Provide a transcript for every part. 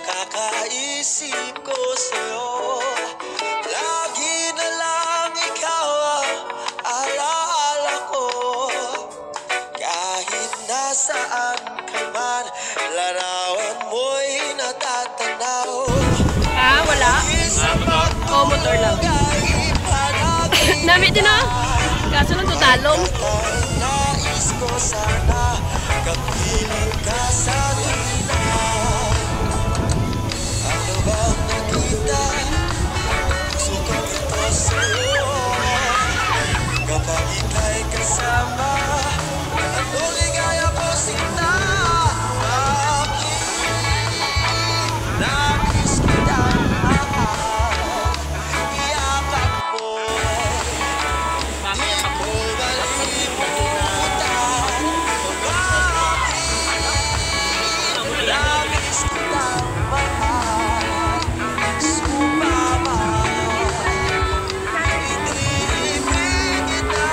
kakaisip ko sa'yo. Lagi na lang ikaw ang alaala ko. Kahit nasaan ka man, larawan mo'y natatanaw. Wala. Oh, motor lang. Nami din ah. Kaso lang tutalong. Nais ko sana kapiling ka sa tuwina. Ano bang nakita? Gusto ko ito sa'yo. Kapag ika'y kasama, ano ligaya ko sinta. Bakit nais kitang mahal? Iyakap mo'y di ko malimutan. Bakit nais kitang mahal? Sumama, iniibig kita.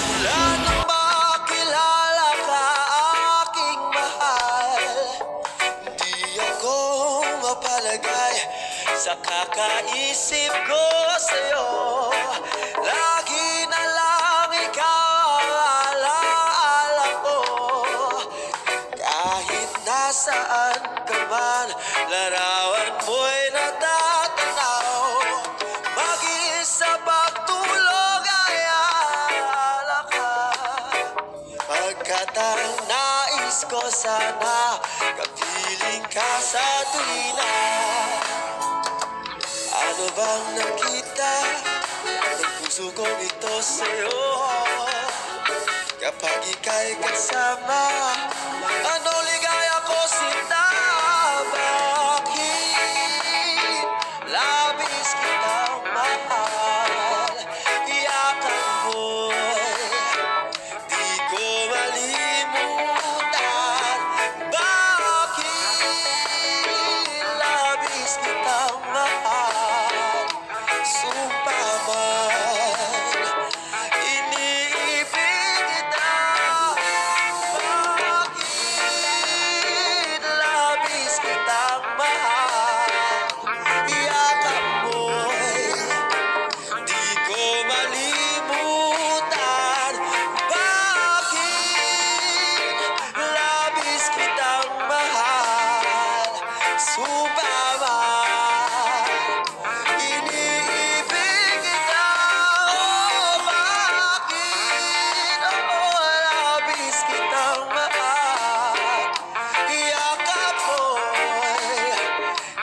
Wala nang makilala ka, aking mahal. Di ako mapalagay sa kakaisip ko sa'yo. Lagi na lang ikaw ang alaala ko. Kahit nasaan ka man, larawan mo'y natatanaw. Mag-isa pagtulog ay alaala ka. Pagkat ang nais ko sana kapiling ka sa tuwina. Ano bang nakita ng puso kong ito sa'yo? Kapag ika'y kasama, ano ligaya ko sinta. Bakit labis kitang mahal? Iyakap mo'y di ko malimutan. Bakit labis kitang mahal? Sumpa man, iniibig kita. Bakit labis kitang mahal? Iyakap mo'y di ko malimutan. Bakit labis kitang mahal? Sumpaman, iniibig kita. Bakit labis kitang mahal? Iyakap mo'y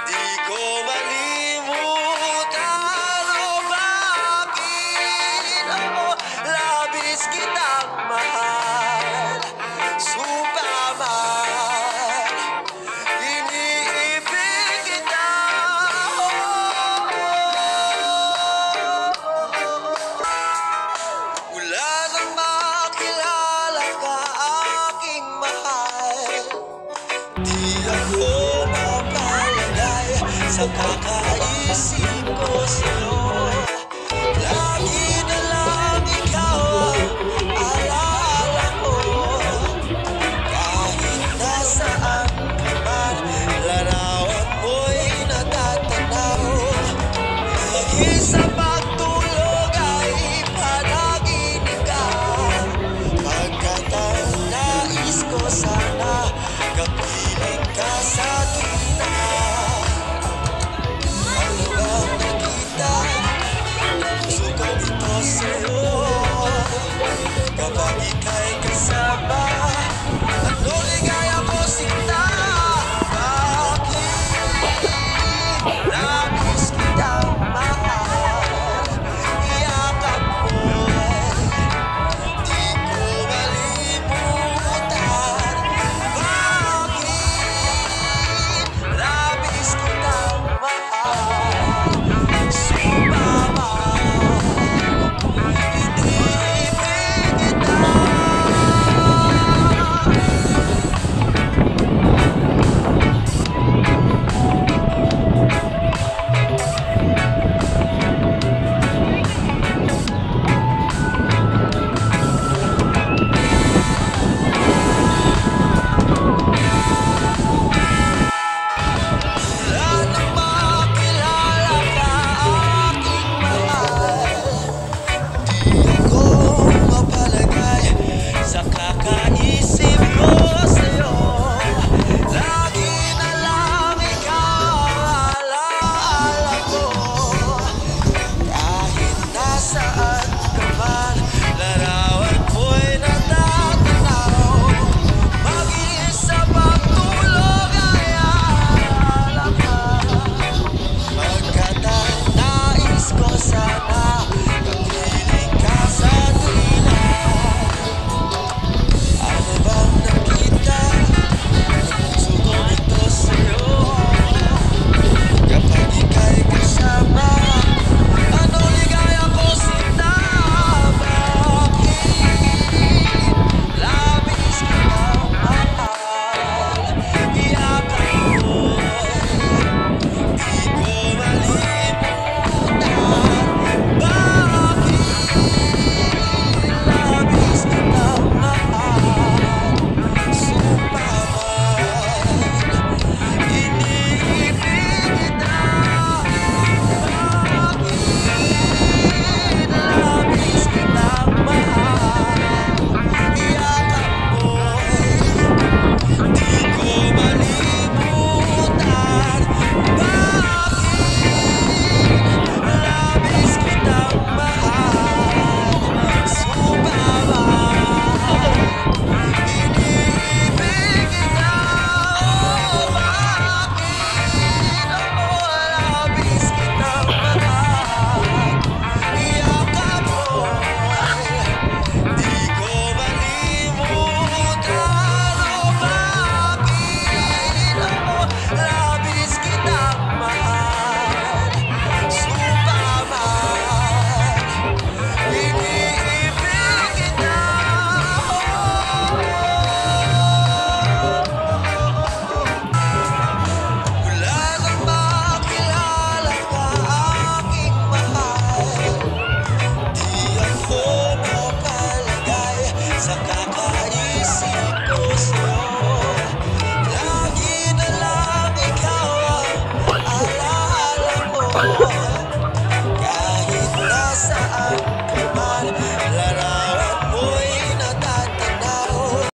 di ko malimutan. Bakit labis kitang mahal? Sumpaman, iniibig kita. Wala nang makilala ka, aking mahal. Di ako mapalagay sa kakaisip ko sa'yo.